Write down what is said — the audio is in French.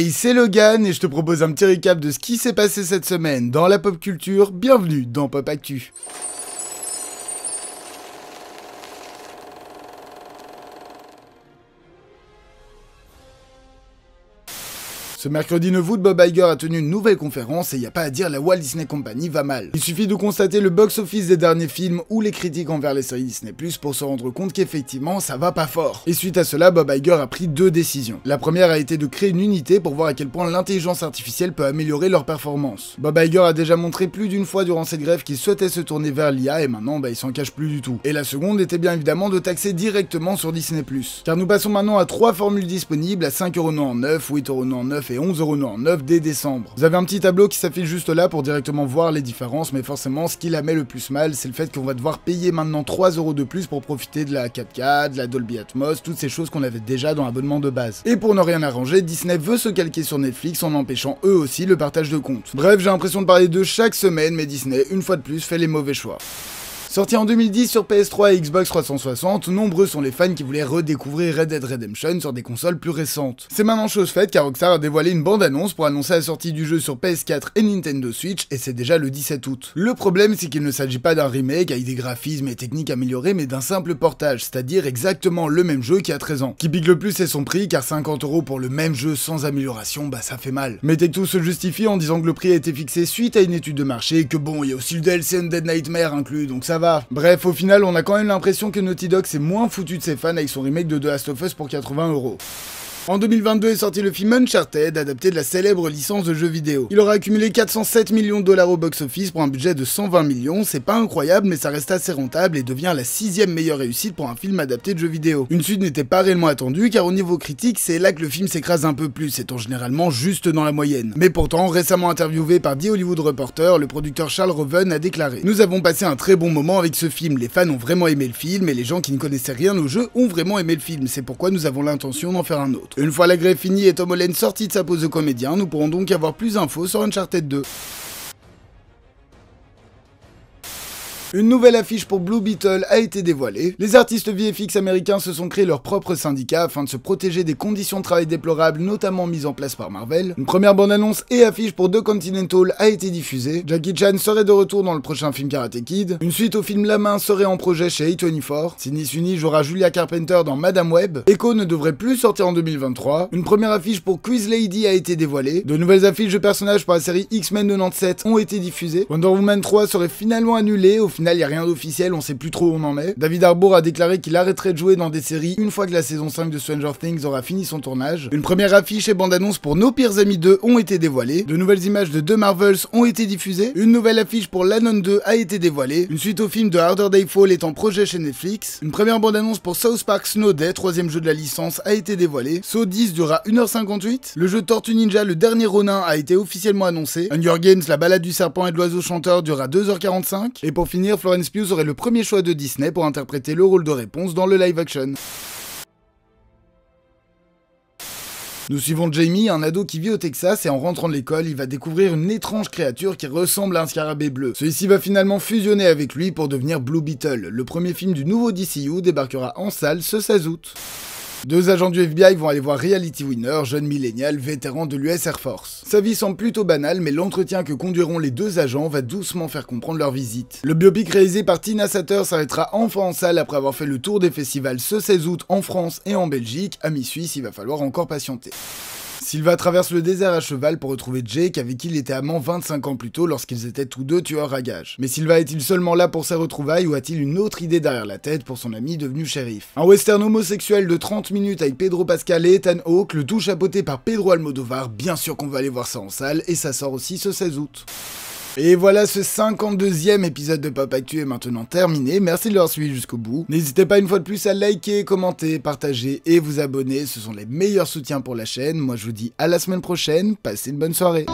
Hey, c'est Logan et je te propose un petit récap de ce qui s'est passé cette semaine dans la pop culture. Bienvenue dans Pop Actu. Ce mercredi 9 août, Bob Iger a tenu une nouvelle conférence et y a pas à dire, la Walt Disney Company va mal. Il suffit de constater le box-office des derniers films ou les critiques envers les séries Disney+, pour se rendre compte qu'effectivement ça va pas fort. Et suite à cela, Bob Iger a pris deux décisions. La première a été de créer une unité pour voir à quel point l'intelligence artificielle peut améliorer leur performance. Bob Iger a déjà montré plus d'une fois durant cette grève qu'il souhaitait se tourner vers l'IA et maintenant il s'en cache plus du tout. Et la seconde était bien évidemment de taxer directement sur Disney+. Car nous passons maintenant à 3 formules disponibles à 5,99€, 8,99€ et 11,99€ dès décembre. Vous avez un petit tableau qui s'affiche juste là pour directement voir les différences, mais forcément ce qui la met le plus mal, c'est le fait qu'on va devoir payer maintenant 3€ de plus pour profiter de la 4K, de la Dolby Atmos, toutes ces choses qu'on avait déjà dans l'abonnement de base. Et pour ne rien arranger, Disney veut se calquer sur Netflix en empêchant eux aussi le partage de comptes. Bref, j'ai l'impression de parler d'eux chaque semaine, mais Disney, une fois de plus, fait les mauvais choix. Sorti en 2010 sur PS3 et Xbox 360, nombreux sont les fans qui voulaient redécouvrir Red Dead Redemption sur des consoles plus récentes. C'est maintenant chose faite car Rockstar a dévoilé une bande-annonce pour annoncer la sortie du jeu sur PS4 et Nintendo Switch, et c'est déjà le 17 août. Le problème, c'est qu'il ne s'agit pas d'un remake avec des graphismes et techniques améliorées, mais d'un simple portage, c'est-à-dire exactement le même jeu qu'il y a 13 ans. Qui pique le plus c'est son prix, car 50€ pour le même jeu sans amélioration, bah ça fait mal. Mais Take-Two se justifie en disant que le prix a été fixé suite à une étude de marché, et que bon, il y a aussi le DLC Undead Nightmare inclus, donc ça va. Bref, au final, on a quand même l'impression que Naughty Dog s'est moins foutu de ses fans avec son remake de The Last of Us pour 80€. En 2022 est sorti le film Uncharted, adapté de la célèbre licence de jeux vidéo. Il aura accumulé 407 millions de dollars au box-office pour un budget de 120 millions, c'est pas incroyable mais ça reste assez rentable et devient la 6ème meilleure réussite pour un film adapté de jeux vidéo. Une suite n'était pas réellement attendue car au niveau critique, c'est là que le film s'écrase un peu plus, étant généralement juste dans la moyenne. Mais pourtant, récemment interviewé par The Hollywood Reporter, le producteur Charles Roven a déclaré: nous avons passé un très bon moment avec ce film, les fans ont vraiment aimé le film et les gens qui ne connaissaient rien au jeu ont vraiment aimé le film, c'est pourquoi nous avons l'intention d'en faire un autre. Une fois la grève finie et Tom Holland sorti de sa pose de comédien, nous pourrons donc avoir plus d'infos sur Uncharted 2. Une nouvelle affiche pour Blue Beetle a été dévoilée. Les artistes VFX américains se sont créés leur propre syndicat afin de se protéger des conditions de travail déplorables, notamment mises en place par Marvel. Une première bande-annonce et affiche pour The Continental a été diffusée. Jackie Chan serait de retour dans le prochain film Karate Kid. Une suite au film La Main serait en projet chez A24. Sidney Sweeney jouera Julia Carpenter dans Madame Web. Echo ne devrait plus sortir en 2023. Une première affiche pour Quiz Lady a été dévoilée. De nouvelles affiches de personnages pour la série X-Men 97 ont été diffusées. Wonder Woman 3 serait finalement annulée. Au final, y a rien d'officiel, on sait plus trop où on en est. David Harbour a déclaré qu'il arrêterait de jouer dans des séries une fois que la saison 5 de Stranger Things aura fini son tournage. Une première affiche et bande-annonce pour Nos Pires Amis 2 ont été dévoilées. De nouvelles images de The Marvels ont été diffusées. Une nouvelle affiche pour L'Anon 2 a été dévoilée. Une suite au film de Harder Day Fall est en projet chez Netflix. Une première bande-annonce pour South Park Snow Day, 3ème jeu de la licence, a été dévoilée. Saw 10 durera 1h58. Le jeu Tortue Ninja, le dernier Ronin, a été officiellement annoncé. Hunger Games, la balade du serpent et de l'oiseau chanteur, durera 2h45. Et pour finir, Florence Pugh aurait le premier choix de Disney pour interpréter le rôle de réponse dans le live-action. Nous suivons Jamie, un ado qui vit au Texas, et en rentrant de l'école, il va découvrir une étrange créature qui ressemble à un scarabée bleu. Celui-ci va finalement fusionner avec lui pour devenir Blue Beetle. Le premier film du nouveau DCU débarquera en salle ce 16 août. Deux agents du FBI vont aller voir Reality Winner, jeune millénial vétéran de l'US Air Force. Sa vie semble plutôt banale, mais l'entretien que conduiront les deux agents va doucement faire comprendre leur visite. Le biopic réalisé par Tina Satter s'arrêtera enfin en salle après avoir fait le tour des festivals ce 16 août en France et en Belgique. Amis suisses, il va falloir encore patienter. Silva traverse le désert à cheval pour retrouver Jake, avec qui il était amant 25 ans plus tôt lorsqu'ils étaient tous deux tueurs à gages. Mais Silva est-il seulement là pour ses retrouvailles ou a-t-il une autre idée derrière la tête pour son ami devenu shérif? Un western homosexuel de 30 minutes avec Pedro Pascal et Ethan Hawke, le tout chapeauté par Pedro Almodovar, bien sûr qu'on va aller voir ça en salle, et ça sort aussi ce 16 août. Et voilà, ce 52e épisode de Pop Actu est maintenant terminé, merci de l'avoir suivi jusqu'au bout. N'hésitez pas une fois de plus à liker, commenter, partager et vous abonner, ce sont les meilleurs soutiens pour la chaîne. Moi je vous dis à la semaine prochaine, passez une bonne soirée.